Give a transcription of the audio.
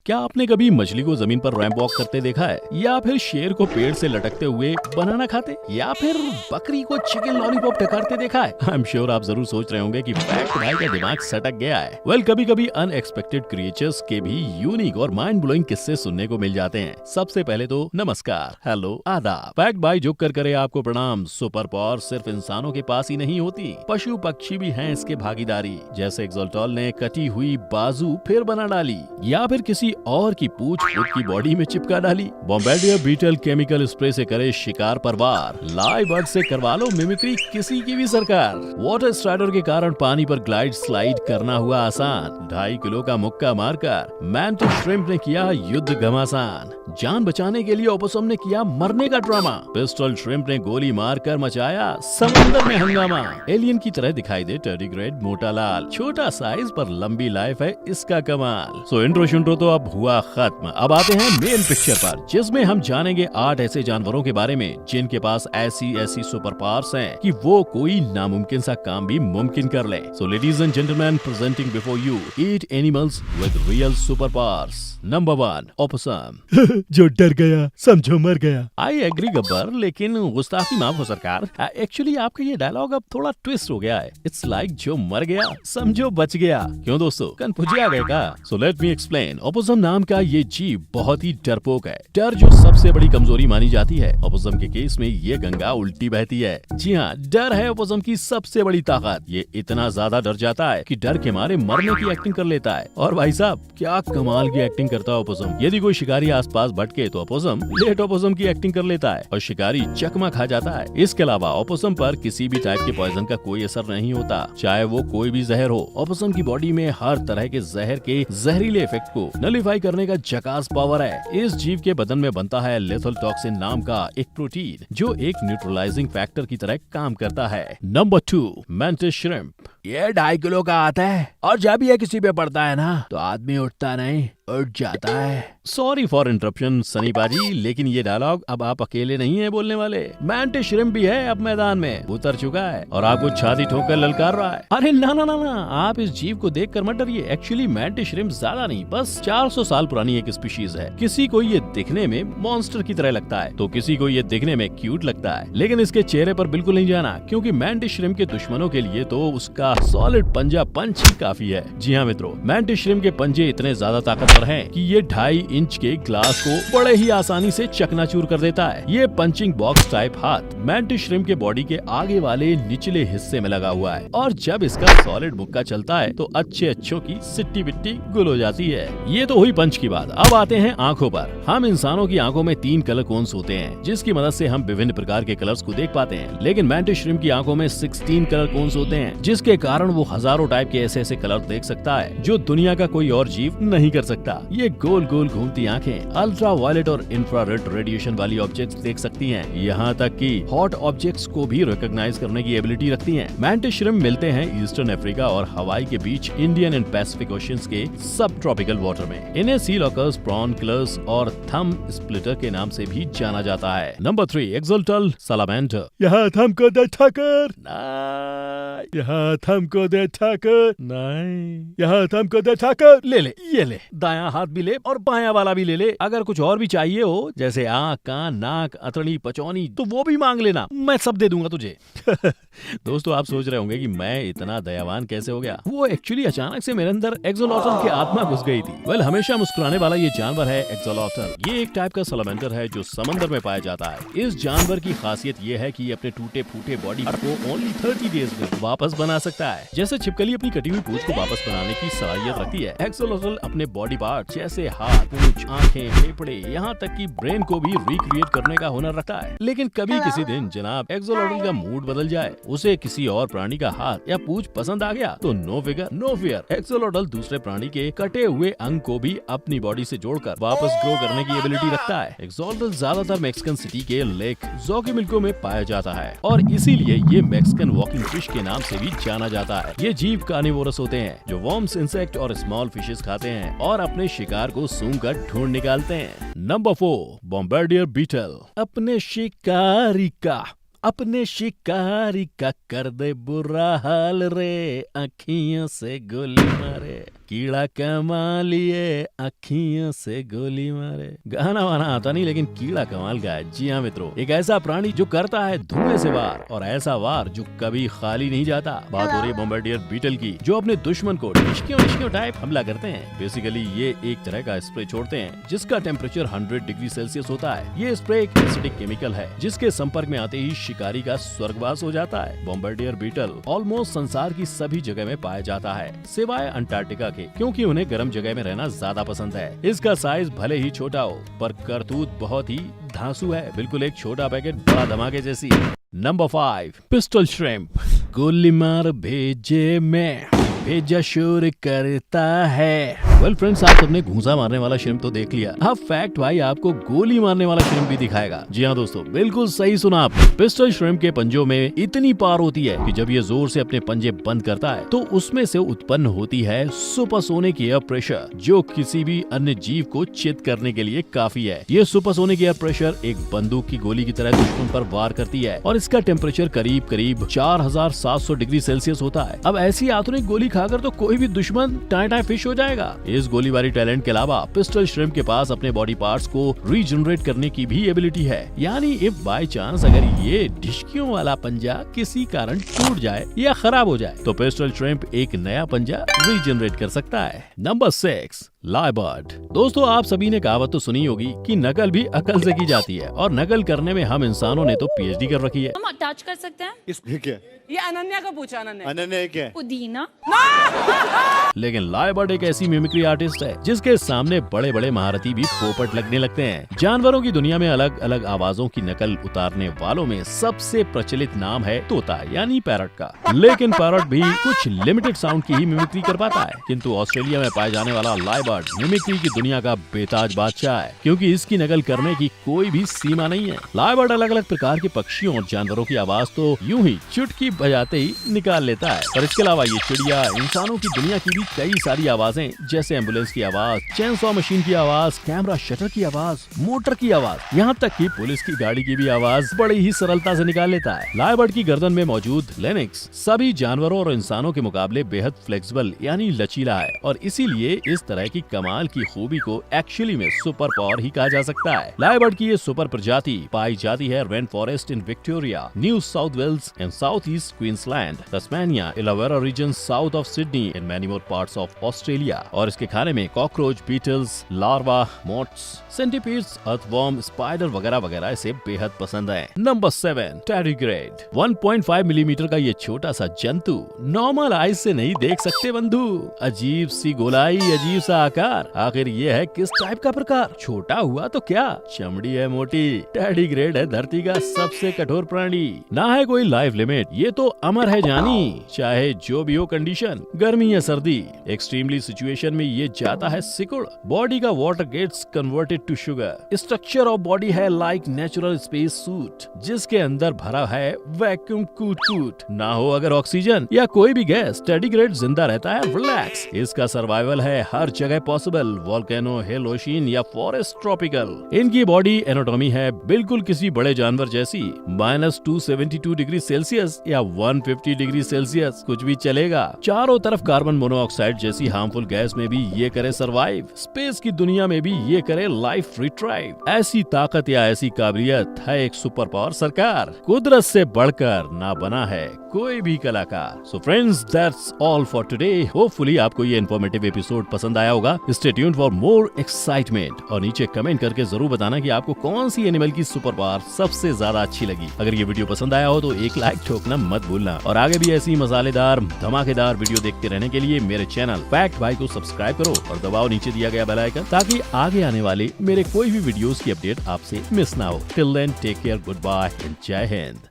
क्या आपने कभी मछली को जमीन पर रैंप वॉक करते देखा है, या फिर शेर को पेड़ से लटकते हुए बनाना खाते, या फिर बकरी को चिकन लॉलीपॉप टकारते देखा है? आई एम श्योर आप जरूर सोच रहे होंगे कि फैक्ट भाई का दिमाग सटक गया है। वेल, कभी कभी अनएक्सपेक्टेड क्रिएचर्स के भी यूनिक और माइंड ब्लोइंग किस्से सुनने को मिल जाते हैं। सबसे पहले तो नमस्कार, हेलो, आदाब। फैक्ट भाई जो कर करे आपको प्रणाम। सुपर पावर सिर्फ इंसानों के पास ही नहीं होती, पशु पक्षी भी हैं इसके भागीदारी। जैसे एक्सोल्टल ने कटी हुई बाजू फिर बना डाली, या फिर किसी और की पूंछ खुद की बॉडी में चिपका डाली। बॉम्बार्डियर बीटल केमिकल स्प्रे से करे शिकार पर वार, लाइव बर्ड से करवा लो मिमिक्री किसी की भी सरकार। वाटर स्ट्राइडर के कारण पानी पर ग्लाइड स्लाइड करना हुआ आसान, 2.5 किलो का मुक्का मारकर मैंटिस श्रिम्प ने किया युद्ध घमासान। जान बचाने के लिए ओपोसम ने किया मरने का ड्रामा, पिस्टल श्रिम्प ने गोली मारकर मचाया समंदर में हंगामा। एलियन की तरह दिखाई दे टर्डिग्रेड मोटा लाल, छोटा साइज पर लंबी लाइफ है इसका कमाल। सो इंट्रो शुंट्रो तो अब हुआ खत्म। अब आते हैं मेन पिक्चर पर, जिसमें हम जानेंगे 8 ऐसे जानवरों के बारे में जिनके पास ऐसी सुपर पावर्स हैं कि वो कोई नामुमकिन सा काम भी मुमकिन कर ले। So ladies and gentleman, presenting before you 8 animals with real super powers. Number 1, opossum. जो डर गया समझो मर गया। आई एग्री गब्बर, लेकिन गुस्ताखी माफ हो सरकार। एक्चुअली आपका ये डायलॉग अब थोड़ा ट्विस्ट हो गया है। इट्स लाइक जो मर गया समझो बच गया। क्यों दोस्तों, कन्फ्यूज आ गए का? So let me explain. Opossum नाम का ये जीव बहुत ही डरपोक है। डर जो सबसे बड़ी कमजोरी मानी जाती है, ओपोसम के केस में ये गंगा उल्टी बहती है। जी हाँ, डर है ओपोसम की सबसे बड़ी ताकत। ये इतना ज्यादा डर जाता है कि डर के मारे मरने की एक्टिंग कर लेता है। और भाई साहब, क्या कमाल की एक्टिंग करता है ओपोसम। यदि कोई शिकारी आसपास भटके तो ओपोसम लेट ओपोसम की एक्टिंग कर लेता है और शिकारी चकमा खा जाता है। इसके अलावा ओपोसम पर किसी भी टाइप के पॉइजन का कोई असर नहीं होता, चाहे वो कोई भी जहर हो। ओपोसम की बॉडी में हर तरह के जहर के जहरीले इफेक्ट को नलिफाई करने का झकास पावर है। इस जीव के बदन में बनता है लेथल टॉक्सिन नाम का एक प्रोटीन, जो एक न्यूट्रलाइजिंग फैक्टर की तरह काम करता है। Number 2, mantis shrimp. ये 2.5 किलो का आता है और जब ये किसी पे पड़ता है ना तो आदमी उठता नहीं, उठ जाता है। सॉरी फॉर इंटरप्शन सनी बाजी, लेकिन ये डायलॉग अब आप अकेले नहीं है बोलने वाले। मैंटिस श्रिम्प भी है अब मैदान में, उतर चुका है और आपको छाती ठोकर ललकार रहा है। अरे ना ना ना ना, आप इस जीव को देखकर मत डरिए। एक्चुअली मैंटिस श्रिम्प ज्यादा नहीं, बस 400 साल पुरानी एक स्पीशीज है। किसी को ये दिखने में मॉन्स्टर की तरह लगता है तो किसी को ये दिखने में क्यूट लगता है, लेकिन इसके चेहरे पर बिल्कुल नहीं जाना, क्योंकि मैंटिस श्रिम्प के दुश्मनों के लिए तो उसका सॉलिड पंजा पंच ही काफी है। जी हाँ मित्रों, मैंटिस श्रिम्प के पंजे इतने ज्यादा ताकतवर हैं कि ये 2.5 इंच के ग्लास को बड़े ही आसानी से चकनाचूर कर देता है। ये पंचिंग बॉक्स टाइप हाथ मैंटिस श्रिम्प के बॉडी के आगे वाले निचले हिस्से में लगा हुआ है, और जब इसका सॉलिड मुक्का चलता है तो अच्छों की सिट्टी बिट्टी गुल हो जाती है। ये तो हुई पंच की बात। अब आते हैं आंखों पर। हम इंसानों की आंखों में 3 कलर कोन्स होते हैं, जिसकी मदद से हम विभिन्न प्रकार के कलर्स को देख पाते हैं, लेकिन मैंटिस श्रिम्प की आंखों में 16 कलर कोन्स होते हैं, जिसके कारण वो हजारों टाइप के ऐसे कलर देख सकता है जो दुनिया का कोई और जीव नहीं कर सकता। ये गोल गोल घूमती आंखें अल्ट्रा वायलेट और इंफ्रारेड रेडिएशन वाली ऑब्जेक्ट्स देख सकती हैं। यहाँ तक कि हॉट ऑब्जेक्ट्स को भी रिकॉग्नाइज करने की एबिलिटी रखती हैं। मैंटिस श्रिम्प मिलते हैं ईस्टर्न अफ्रीका और हवाई के बीच इंडियन एंड पैसिफिक ओशियंस के सब ट्रॉपिकल वाटर में। इन्हें सी लॉकर्स, प्रॉन किलर्स और थम स्प्लिटर के नाम से भी जाना जाता है। Number 3, axolotl salamander. यहाँ थमको दे ठाकर, नहीं, यहाँ थमको दे ठाकर, नहीं, यहाँ थमको दे ठाकर। ले ले, ये ले, दायां हाथ भी ले और बायां वाला भी ले ले। अगर कुछ और भी चाहिए हो, जैसे आँख, कान, नाक, अतड़ी, पचौनी, तो वो भी मांग लेना, मैं सब दे दूंगा तुझे। दोस्तों, आप सोच रहे होंगे कि मैं इतना दयावान कैसे हो गया। वो एक्चुअली अचानक से मेरे अंदर एक्सोलॉटल की आत्मा घुस गई थी। वेल, हमेशा मुस्कुराने वाला ये जानवर है एक्सोलॉटल। ये एक टाइप का सलामेंडर है जो समंदर में पाया जाता है। इस जानवर की खासियत ये है कि ये अपने टूटे फूटे बॉडी को ओनली 30 डेज में वापस बना सकता है। जैसे छिपकली अपनी कटी हुई पूंछ को वापस बनाने की सलाहियत रखती है, एक्सोलॉटल अपने बॉडी पार्ट जैसे हाथ, पूंछ, आंखें, फेफड़े, यहाँ तक कि ब्रेन को भी रिक्रिएट करने का हुनर रखता है। लेकिन कभी किसी दिन जनाब एक्सोलॉटल का मूड बदल जाए, उसे किसी और प्राणी का हाथ या पूंछ पसंद आ गया, तो no figure no fear, axolotl दूसरे प्राणी के कटे हुए अंग को भी अपनी बॉडी से जोड़कर वापस ग्रो करने की एबिलिटी रखता है। एक्सोलॉटल ज्यादातर मैक्सिकन सिटी के लेक जोकिमिल्को में पाया जाता है और इसीलिए ये मैक्सिकन वॉकिंग फिश के नाम से भी जाना जाता है। ये जीव कार्निवोरस होते हैं जो वर्म्स, इंसेक्ट और स्मॉल फिशेस खाते हैं और अपने शिकार को सूंघ कर ढूंढ निकालते हैं। Number 4, bombardier beetle. अपने शिकारी का कर दे बुरा हाल रे, आँखियों से गोली मारे। कीड़ा कमा लिए अखियों से गोली मारे। गाना वाना आता नहीं लेकिन कीड़ा कमाल का है। जी हाँ मित्रों, एक ऐसा प्राणी जो करता है धुएं से वार, और ऐसा वार जो कभी खाली नहीं जाता। बात हो रही है बॉम्बार्डियर बीटल की, जो अपने दुश्मन को डिश्कियों टाइप हमला करते हैं। बेसिकली ये एक तरह का स्प्रे छोड़ते हैं जिसका टेम्परेचर 100 डिग्री सेल्सियस होता है। ये स्प्रे एक एसिडिक केमिकल है जिसके संपर्क में आते ही शिकारी का स्वर्गवास हो जाता है। बॉम्बार्डियर बीटल ऑलमोस्ट संसार की सभी जगह में पाया जाता है सिवाय अंटार्कटिका के, क्योंकि उन्हें गर्म जगह में रहना ज्यादा पसंद है। इसका साइज भले ही छोटा हो पर करतूत बहुत ही धांसू है, बिल्कुल एक छोटा पैकेट बड़ा धमाके जैसी। Number 5, pistol shrimp. गोली मार भेजे में भेजा शोर करता है। वेल फ्रेंड्स, आप सबने घूंसा मारने वाला श्रिम्प तो देख लिया, अब फैक्ट भाई आपको गोली मारने वाला श्रिम्प भी दिखाएगा। जी हाँ दोस्तों, बिल्कुल सही सुना आपने। पिस्टल श्रिम्प के पंजों में इतनी पावर होती है कि जब ये जोर से अपने पंजे बंद करता है तो उसमें से उत्पन्न होती है सुपरसोनिक एयर प्रेशर, जो किसी भी अन्य जीव को चित करने के लिए काफी है। ये सुपरसोनिक एयर प्रेशर एक बंदूक की गोली की तरह दुश्मन पर वार करती है और इसका टेम्परेचर करीब 4700 डिग्री सेल्सियस होता है। अब ऐसी आधुनिक गोली खाकर तो कोई भी दुश्मन टाई फिश हो जाएगा। इस गोलीबारी टैलेंट के अलावा पिस्टल श्रिम्प के पास अपने बॉडी पार्ट्स को रीजनरेट करने की भी एबिलिटी है। यानी इफ बाय चांस अगर ये डिश्कियों वाला पंजा किसी कारण टूट जाए या खराब हो जाए तो पिस्टल श्रिम्प एक नया पंजा रीजनरेट कर सकता है। नंबर 6, लायबर्ड। दोस्तों, आप सभी ने कहावत तो सुनी होगी कि नकल भी अकल से की जाती है, और नकल करने में हम इंसानों ने तो पीएचडी कर रखी है। हम अटैच कर सकते हैं। ये क्या? ये अनन्या का पूछा अनन्या। अनन्या क्या है? पुदीना। लेकिन लायबर्ड एक ऐसी मिमिक्री आर्टिस्ट है जिसके सामने बड़े बड़े महारथी भी पोपट लगने लगते हैं। जानवरों की दुनिया में अलग अलग आवाजों की नकल उतारने वालों में सबसे प्रचलित नाम है तोता यानी पैरट का। लेकिन पैरट भी कुछ लिमिटेड साउंड की ही मिमिक्री कर पाता है, किंतु ऑस्ट्रेलिया में पाए जाने वाला लायबर्ड मिमिक्री की दुनिया का बेताज बादशाह है, क्योंकि इसकी नकल करने की कोई भी सीमा नहीं है। लायबर्ड अलग अलग प्रकार के पक्षियों और जानवरों की आवाज तो यूं ही चुटकी बजाते ही निकाल लेता है, पर इसके अलावा ये चिड़िया, इंसानों की दुनिया की भी कई सारी आवाजें, जैसे एम्बुलेंस की आवाज, चेनसॉ मशीन की आवाज, कैमरा शटर की आवाज, मोटर की आवाज, यहाँ तक कि पुलिस की गाड़ी की भी आवाज बड़ी ही सरलता से निकाल लेता है। लायबर्ड की गर्दन में मौजूद लेनिक्स सभी जानवरों और इंसानों के मुकाबले बेहद फ्लेक्सिबल यानी लचीला है, और इसीलिए इस तरह की कमाल की खूबी को एक्चुअली में सुपर पावर ही कहा जा सकता है। लायबर्ड की ये सुपर प्रजाति पाई जाती है rain forest in Victoria, New South Wales and south east Queensland, Tasmania, Illawarra region south of Sydney and many more parts of Australia. और इसके खाने में cockroach, beetles, larva, moths, centipedes, earthworm, spider वगैरह वगैरह इसे बेहद पसंद है। नंबर 7, टैरीग्रेड। 1.5 मिलीमीटर का ये छोटा सा जंतु नॉर्मल आईज से नहीं देख सकते बंधु। अजीब सी गोलाई, अजीब सा आकार, आखिर ये है किस टाइप का प्रकार? छोटा हुआ तो क्या, चमड़ी है मोटी। टैरीग्रेड है धरती का सबसे कठोर प्राणी, ना है कोई लाइफ लिमिट, ये तो अमर है जानी, चाहे जो भी हो कंडीशन, गर्मी या सर्दी, एक्सट्रीमली सिचुएशन में ये जाता है सिकुड़। बॉडी का water gets converted to sugar. Structure of body है लाइक नेचुरल स्पेस सूट, जिसके अंदर भरा है वैक्यूम कूट। ना हो अगर ऑक्सीजन या कोई भी गैस, टैरीग्रेड जिंदा रहता है रिलैक्स। इसका सर्वाइवल है हर जगह पॉसिबल, वोल्केनो, हिल, ओशियन या फॉरेस्ट, ट्रॉपिकल। इनकी बॉडी एनाटॉमी है बिल्कुल किसी बड़े जानवर जैसी, -272 डिग्री सेल्सियस या 150 डिग्री सेल्सियस कुछ भी चलेगा। चारों तरफ कार्बन मोनोऑक्साइड जैसी हार्मफुल गैस में भी ये करे सरवाइव, स्पेस की दुनिया में भी ये करे लाइफ रिट्राइव। ऐसी ताकत या ऐसी काबिलियत है एक सुपर पावर सरकार, कुदरत से बढ़कर ना बना है कोई भी कलाकार। So friends, that's all for today. Hopefully आपको ये इन्फॉर्मेटिव एपिसोड पसंद आया होगा। Stay tuned for more excitement, और नीचे कमेंट करके जरूर बताना कि आपको कौन सी एनिमल की सुपर पावर सबसे ज्यादा अच्छी लगी। अगर ये वीडियो पसंद आया हो तो एक लाइक ठोकना मत भूलना, और आगे भी ऐसी मसालेदार धमाकेदार वीडियो देखते रहने के लिए मेरे चैनल फैक्ट भाई को सब्सक्राइब करो और दबाओ नीचे दिया गया बेल आइकन, ताकि आगे आने वाले मेरे कोई भी वीडियोस की अपडेट आपसे मिस ना हो। Till then, take care, good bye and जय हिंद।